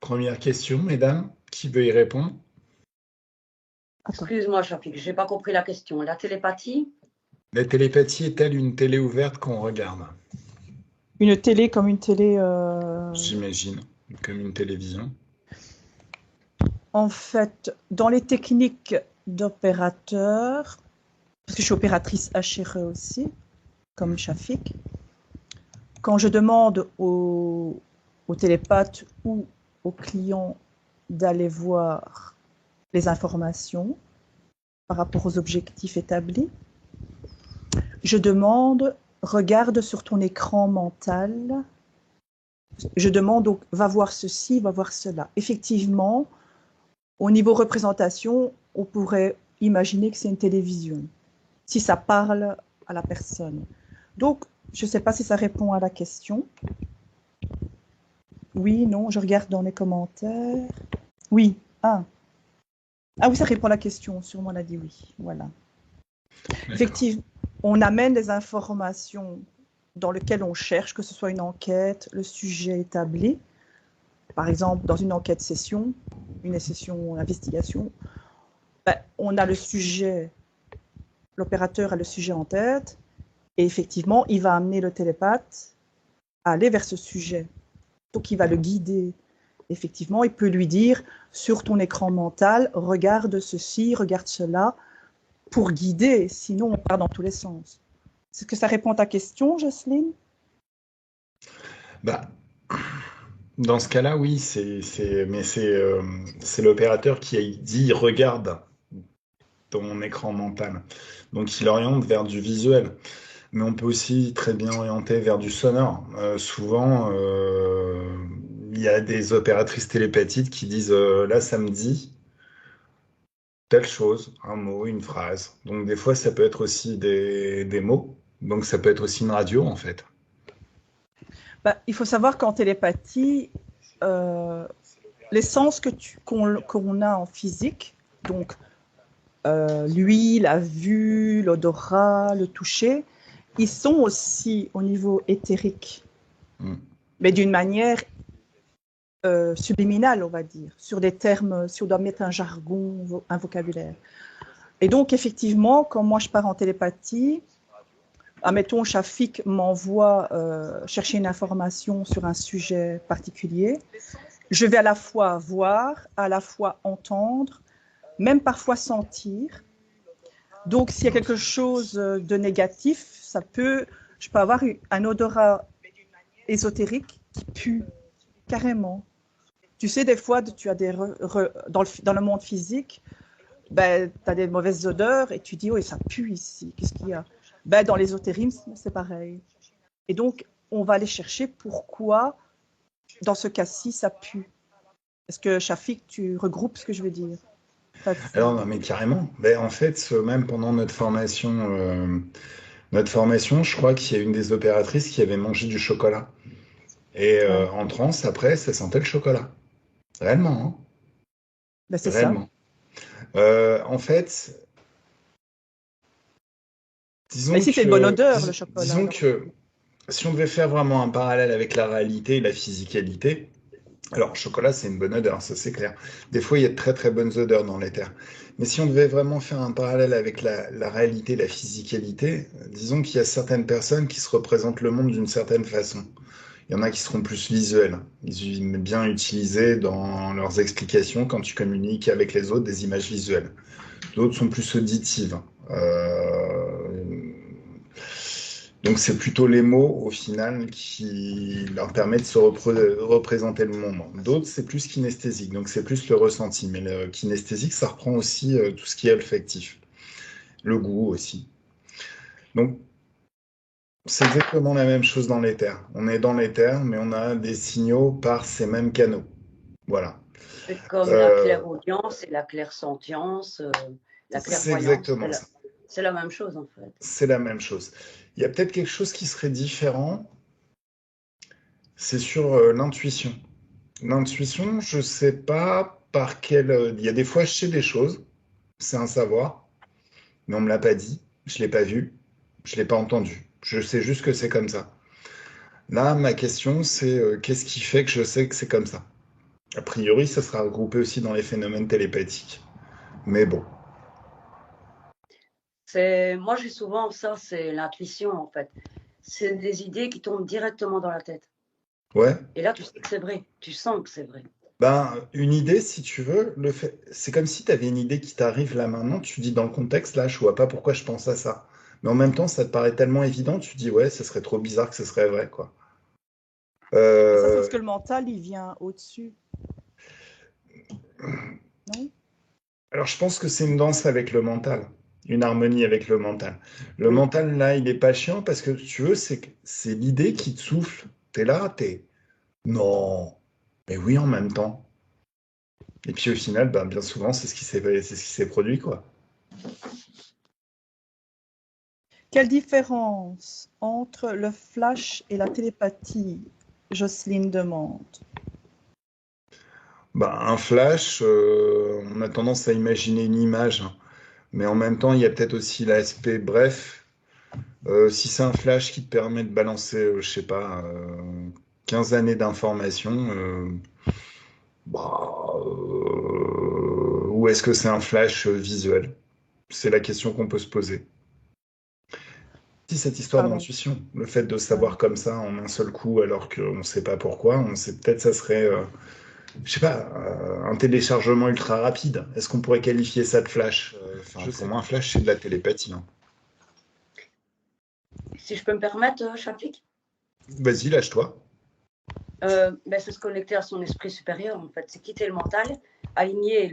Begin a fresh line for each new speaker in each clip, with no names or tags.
Première question, mesdames, qui veut y répondre?
Excuse-moi, Chafik, j'ai pas compris la question. La télépathie?
La télépathie est-elle une télé ouverte qu'on regarde?
Une télé comme une télé.
J'imagine, comme une télévision.
En fait, dans les techniques d'opérateur, parce que je suis opératrice HRE aussi, comme Chafik, quand je demande au télépathe ou au client d'aller voir les informations par rapport aux objectifs établis, je demande, regarde sur ton écran mental, je demande donc, va voir ceci, va voir cela. Effectivement, au niveau représentation, on pourrait imaginer que c'est une télévision, si ça parle à la personne. Donc, je ne sais pas si ça répond à la question. Oui, non, je regarde dans les commentaires. Oui, ah oui, ça répond à la question, sûrement on a dit oui, voilà. Effectivement, on amène des informations dans lesquelles on cherche, que ce soit une enquête, le sujet établi. Par exemple, dans une enquête session, une session d'investigation, on a le sujet, l'opérateur a le sujet en tête, et effectivement, il va amener le télépathe à aller vers ce sujet. Donc, il va le guider. Effectivement, il peut lui dire, sur ton écran mental, regarde ceci, regarde cela, pour guider, sinon on part dans tous les sens. Est-ce que ça répond à ta question, Jocelyne?
Dans ce cas-là, oui, mais c'est l'opérateur qui a dit regarde ton écran mental. Donc il oriente vers du visuel. Mais on peut aussi très bien orienter vers du sonore. Souvent, il y a des opératrices télépathiques qui disent là, ça me dit telle chose, un mot, une phrase. Donc des fois, ça peut être aussi des mots. Donc ça peut être aussi une radio, en fait.
Il faut savoir qu'en télépathie, les sens qu'on a en physique, donc l'ouïe, la vue, l'odorat, le toucher, ils sont aussi au niveau éthérique, mais d'une manière subliminale, on va dire, sur des termes, si on doit mettre un jargon, un vocabulaire. Et donc, effectivement, quand moi je pars en télépathie, admettons, Chafik m'envoie chercher une information sur un sujet particulier, je vais à la fois voir, à la fois entendre, même parfois sentir. Donc, s'il y a quelque chose de négatif, je peux avoir un odorat ésotérique qui pue carrément. Tu sais, des fois, tu as dans le monde physique, tu as des mauvaises odeurs et tu dis, oui, ça pue ici, qu'est-ce qu'il y a? Dans l'ésotérisme, c'est pareil. Et donc, on va aller chercher pourquoi, dans ce cas-ci, ça pue. Est-ce que, Chafik, tu regroupes ce que je veux dire?
Alors, non, mais carrément. En fait, même pendant notre formation, je crois qu'il y a une des opératrices qui avait mangé du chocolat. Et en transe, après, ça sentait le chocolat. Réellement, hein.
C'est
réellement. En fait, disons
ici, c'est une bonne odeur, le chocolat.
Disons que si on devait faire vraiment un parallèle avec la réalité et la physicalité, alors, le chocolat, c'est une bonne odeur, ça c'est clair. Des fois, il y a de très très bonnes odeurs dans l'éther. Mais si on devait vraiment faire un parallèle avec la réalité, la physicalité, disons qu'il y a certaines personnes qui se représentent le monde d'une certaine façon. Il y en a qui seront plus visuels. Ils aiment bien utiliser dans leurs explications, quand tu communiques avec les autres, des images visuelles. D'autres sont plus auditives. Donc c'est plutôt les mots au final qui leur permettent de se représenter le monde. D'autres c'est plus kinesthésique, donc c'est plus le ressenti. Mais le kinesthésique ça reprend aussi tout ce qui est olfactif, le goût aussi. Donc c'est exactement la même chose dans l'éther. On est dans l'éther, mais on a des signaux par ces mêmes canaux. Voilà.
C'est comme la clairaudience et la clairsentience, la clairvoyance.
C'est exactement ça.
C'est la même chose en fait.
C'est la même chose. Il y a peut-être quelque chose qui serait différent, c'est sur l'intuition. L'intuition, je sais pas par quelle. Il y a des fois, je sais des choses, c'est un savoir, mais on me l'a pas dit, je l'ai pas vu, je l'ai pas entendu. Je sais juste que c'est comme ça. Là, ma question, c'est qu'est-ce qui fait que je sais que c'est comme ça? A priori, ça sera regroupé aussi dans les phénomènes télépathiques. Mais bon.
Moi, j'ai souvent ça, c'est l'intuition, en fait. C'est des idées qui tombent directement dans la tête.
Ouais.
Et là, tu sais que c'est vrai. Tu sens que c'est vrai.
Ben, une idée, si tu veux, c'est comme si tu avais une idée qui t'arrive là maintenant, tu dis dans le contexte, là, je vois pas pourquoi je pense à ça. Mais en même temps, ça te paraît tellement évident, tu dis, ouais, ce serait trop bizarre que ce serait vrai, quoi.
Ça, c'est parce que le mental, il vient au-dessus. Non?
Alors, je pense que c'est une danse avec le mental, une harmonie avec le mental. Le mental, là, il est pas chiant parce que, tu veux, c'est l'idée qui te souffle. T'es là, non, mais oui, en même temps. Et puis, au final, ben, bien souvent, c'est ce qui s'est produit, quoi.
Quelle différence entre le flash et la télépathie? Jocelyne demande.
Bah, un flash, on a tendance à imaginer une image, hein. Mais en même temps, il y a peut-être aussi l'aspect bref. Si c'est un flash qui te permet de balancer, je sais pas, 15 années d'informations, ou est-ce que c'est un flash visuel? C'est la question qu'on peut se poser. Si cette histoire d'intuition, le fait de savoir comme ça en un seul coup, alors qu'on ne sait pas pourquoi, on sait peut-être ça serait je sais pas, un téléchargement ultra rapide. Est-ce qu'on pourrait qualifier ça de flash? Pour moi, un flash, c'est de la télépathie, hein.
Si je peux me permettre, Shafik,
Vas-y, lâche-toi.
c'est se connecter à son esprit supérieur, en fait. C'est quitter le mental, aligner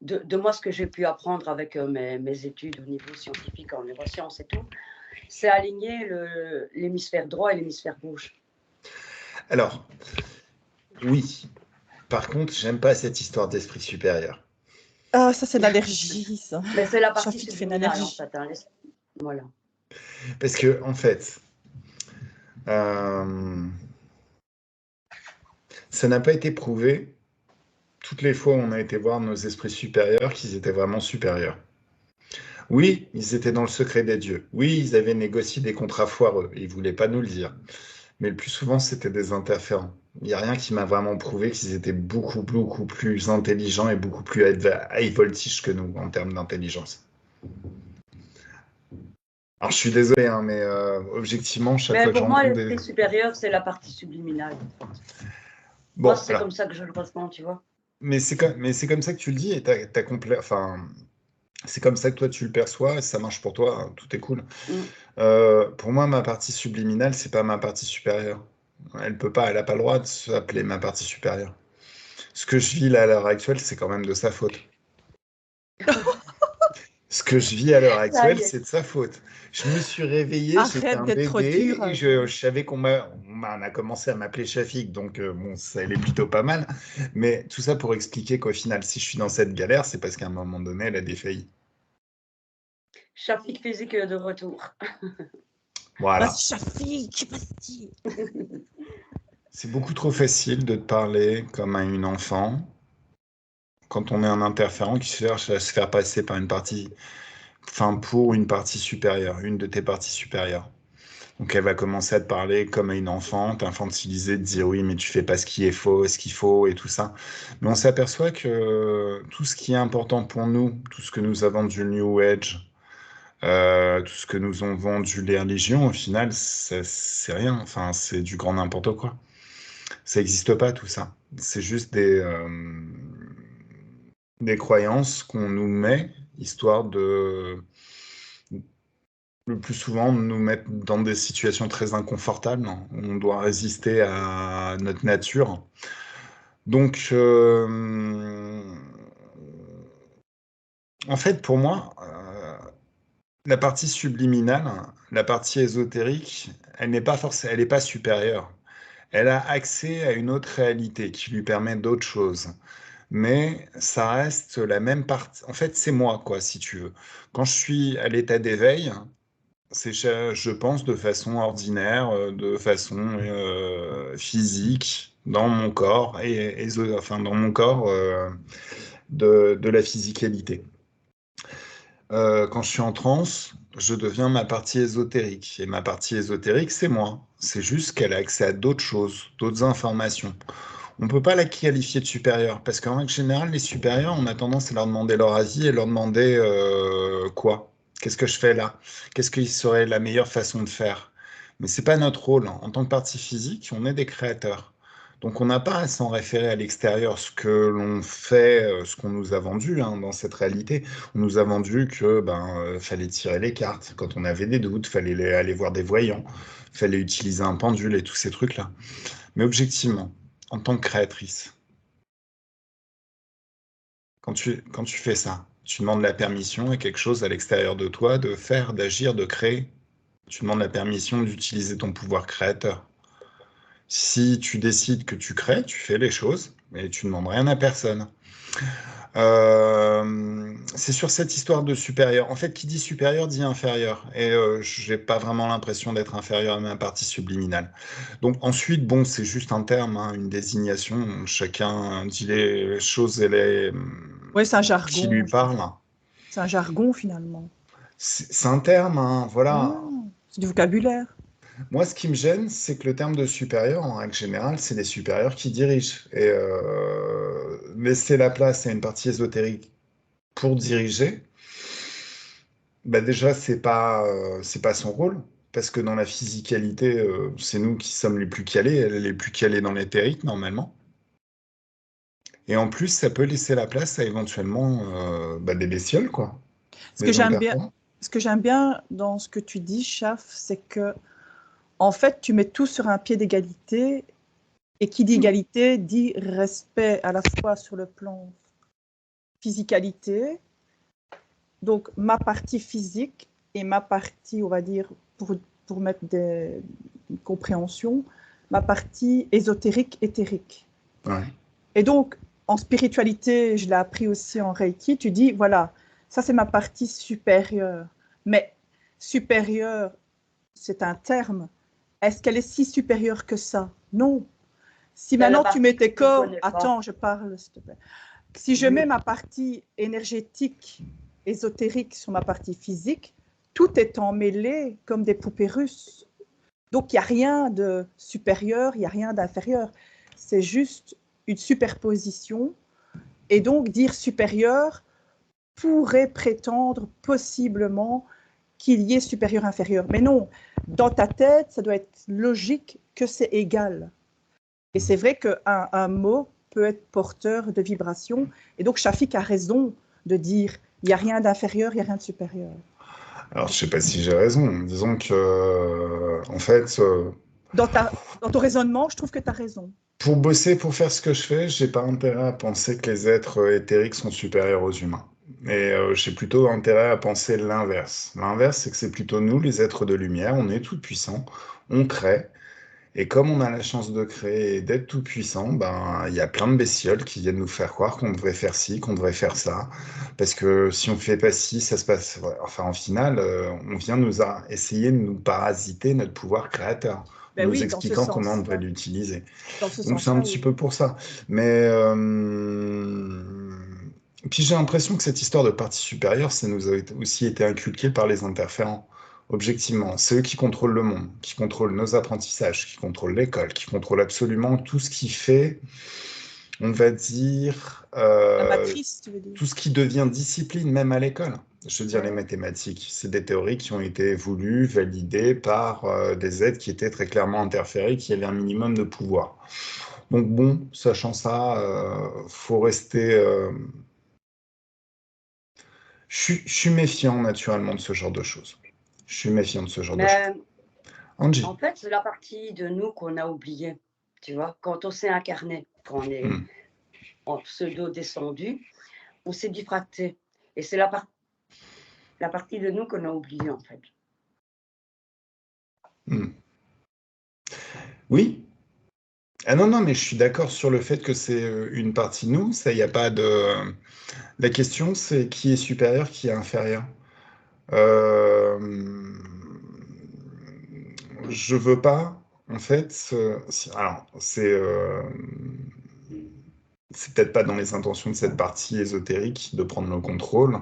de moi ce que j'ai pu apprendre avec mes études au niveau scientifique en neurosciences et tout. C'est aligner l'hémisphère droit et l'hémisphère gauche.
Alors, oui. Par contre, j'aime pas cette histoire d'esprit supérieur.
Ah, ça, c'est l'allergie, ça.
Mais c'est la partie
Shafik fait une
subliminale, en
allergie.
fait. Hein. Voilà.
Parce que, en fait, ça n'a pas été prouvé toutes les fois où on a été voir nos esprits supérieurs qu'ils étaient vraiment supérieurs. Oui, ils étaient dans le secret des dieux. Oui, ils avaient négocié des contrats foireux et ils voulaient pas nous le dire. Mais le plus souvent, c'était des interférents. Il n'y a rien qui m'a vraiment prouvé qu'ils étaient beaucoup, beaucoup plus intelligents et beaucoup plus high voltage que nous en termes d'intelligence. Alors, je suis désolé, hein, mais objectivement, chaque fois que
pour moi,
j'entends
l'esprit supérieur, c'est la partie subliminale.
Bon,
moi, c'est comme ça que je le ressens, tu vois.
Mais c'est comme ça que tu le dis et enfin, c'est comme ça que toi tu le perçois, ça marche pour toi, hein, tout est cool. Pour moi, ma partie subliminale, c'est pas ma partie supérieure. Elle a pas le droit de s'appeler ma partie supérieure. Ce que je vis là à l'heure actuelle, c'est quand même de sa faute. Ce que je vis à l'heure actuelle, c'est de sa faute. Je me suis réveillé, j'étais
Arrête
un
d'être
bébé,
dur.
et je savais on a commencé à m'appeler Shafik, donc bon, ça allait plutôt pas mal. Mais tout ça pour expliquer qu'au final, si je suis dans cette galère, c'est parce qu'à un moment donné, elle a défailli.
Shafik physique de retour.
Voilà.
Shafik, vas-y.
C'est beaucoup trop facile de te parler comme à une enfant quand on est un interférent qui cherche à se faire passer par pour une partie supérieure, une de tes parties supérieures. Donc elle va commencer à te parler comme à une enfant, t'infantiliser, te dire oui, mais tu fais pas ce qui est faux, ce qu'il faut et tout ça. Mais on s'aperçoit que tout ce qui est important pour nous, tout ce que nous avons du New Age, tout ce que nous ont vendu les religions, au final, c'est rien. Enfin, c'est du grand n'importe quoi. Ça n'existe pas tout ça. C'est juste des croyances qu'on nous met, histoire de le plus souvent nous mettre dans des situations très inconfortables. On doit résister à notre nature. Donc, en fait, pour moi, la partie subliminale, la partie ésotérique, elle n'est pas forcément, elle n'est pas supérieure. Elle a accès à une autre réalité qui lui permet d'autres choses. Mais ça reste la même partie. En fait, c'est moi, quoi, si tu veux. Quand je suis à l'état d'éveil, je pense de façon ordinaire, de façon physique, dans mon corps, enfin, dans mon corps de la physicalité. Quand je suis en transe, je deviens ma partie ésotérique. Et ma partie ésotérique, c'est moi. C'est juste qu'elle a accès à d'autres choses, d'autres informations. On ne peut pas la qualifier de supérieure, parce qu'en règle générale, les supérieurs, on a tendance à leur demander leur avis et leur demander quoi? Qu'est-ce que je fais là? Qu'est-ce qui serait la meilleure façon de faire? Mais c'est pas notre rôle. En tant que partie physique, on est des créateurs. Donc on n'a pas à s'en référer à l'extérieur, ce que l'on fait, ce qu'on nous a vendu hein, dans cette réalité. On nous a vendu que fallait tirer les cartes. Quand on avait des doutes, fallait aller voir des voyants, fallait utiliser un pendule et tous ces trucs-là. Mais objectivement, en tant que créatrice, quand tu fais ça, tu demandes la permission à quelque chose à l'extérieur de toi de faire, d'agir, de créer. Tu demandes la permission d'utiliser ton pouvoir créateur. Si tu décides que tu crées, tu fais les choses, mais tu ne demandes rien à personne. C'est sur cette histoire de supérieur. En fait, qui dit supérieur dit inférieur. Et je n'ai pas vraiment l'impression d'être inférieur à ma partie subliminale. Donc ensuite, bon, c'est juste un terme, hein, une désignation. Chacun dit les choses
Oui, c'est un
qui lui
jargon.
parlent.
C'est un jargon finalement.
C'est un terme, hein, voilà.
C'est du vocabulaire.
Moi, ce qui me gêne, c'est que le terme de supérieur, en règle générale, c'est des supérieurs qui dirigent. Et laisser la place à une partie ésotérique pour diriger, bah déjà, c'est pas son rôle. Parce que dans la physicalité, c'est nous qui sommes les plus calés, elle est les plus calées dans l'éthérique, normalement. Et en plus, ça peut laisser la place à éventuellement des bestioles, quoi.
Ce que
Des
j'aime bien,
interférents.
ce que j'aime bien dans ce que tu dis, Chaf, c'est que en fait, tu mets tout sur un pied d'égalité. Et qui dit égalité dit respect à la fois sur le plan physicalité, donc ma partie physique et ma partie, on va dire, pour mettre une compréhension, ma partie ésotérique, éthérique.
Ouais.
Et donc, en spiritualité, je l'ai appris aussi en Reiki, tu dis, voilà, ça c'est ma partie supérieure. Mais supérieure, c'est un terme. Est-ce qu'elle est si supérieure que ça? Non. Si maintenant tu mets tes corps, attends, je parle, s'il te plaît. Si je mets ma partie énergétique, ésotérique sur ma partie physique, tout est emmêlé comme des poupées russes. Donc, il n'y a rien de supérieur, il n'y a rien d'inférieur. C'est juste une superposition. Et donc, dire supérieur pourrait prétendre possiblement qu'il y ait supérieur-inférieur. Mais non, dans ta tête, ça doit être logique que c'est égal. Et c'est vrai qu'un mot peut être porteur de vibrations. Et donc, Shafik a raison de dire il n'y a rien d'inférieur, il n'y a rien de supérieur.
Alors, je sais pas si j'ai raison. Disons que, en fait,
Dans ton raisonnement, je trouve que tu as raison.
pour bosser, pour faire ce que je fais, j'ai pas intérêt à penser que les êtres éthériques sont supérieurs aux humains. Et j'ai plutôt intérêt à penser l'inverse. L'inverse, c'est que c'est plutôt nous, les êtres de lumière, on est tout puissants, on crée. Et comme on a la chance de créer et d'être tout puissant, il y a plein de bestioles qui viennent nous faire croire qu'on devrait faire ci, qu'on devrait faire ça. Parce que si on fait pas ci, ça se passe. Enfin, en final, on vient essayer de nous parasiter notre pouvoir créateur, en nous expliquant comment on devrait l'utiliser. Donc c'est un petit peu pour ça. Mais puis j'ai l'impression que cette histoire de partie supérieure, ça nous a aussi été inculqué par les interférents. Objectivement, c'est eux qui contrôlent le monde, qui contrôlent nos apprentissages, qui contrôlent l'école, qui contrôlent absolument tout ce qui fait, on va dire,
la matrice, tu veux dire.
tout ce qui devient discipline, même à l'école. Je veux dire, les mathématiques, c'est des théories qui ont été voulues, validées par des êtres qui étaient très clairement interférés, qui avaient un minimum de pouvoir. Donc bon, sachant ça, faut rester... Je suis méfiant naturellement de ce genre de choses. Je suis méfiant de ce genre de choses. Angie.
En fait, c'est la partie de nous qu'on a oubliée. Tu vois, quand on s'est incarné, quand on est en pseudo-descendu, on s'est diffracté. Et c'est la partie de nous qu'on a oubliée, en fait.
Oui. Ah non, mais je suis d'accord sur le fait que c'est une partie de nous. Ça, il n'y a pas de... La question, c'est qui est supérieur, qui est inférieur. Je veux pas, en fait... Alors, c'est peut-être pas dans les intentions de cette partie ésotérique de prendre le contrôle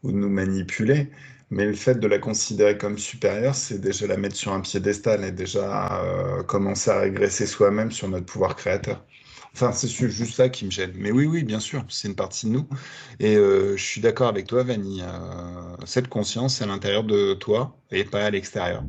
ou de nous manipuler, mais le fait de la considérer comme supérieure, c'est déjà la mettre sur un piédestal et déjà commencer à régresser soi-même sur notre pouvoir créateur. Enfin, c'est juste ça qui me gêne. Mais oui, oui, bien sûr, c'est une partie de nous. Et je suis d'accord avec toi, Vanny. Cette conscience, c'est à l'intérieur de toi et pas à l'extérieur.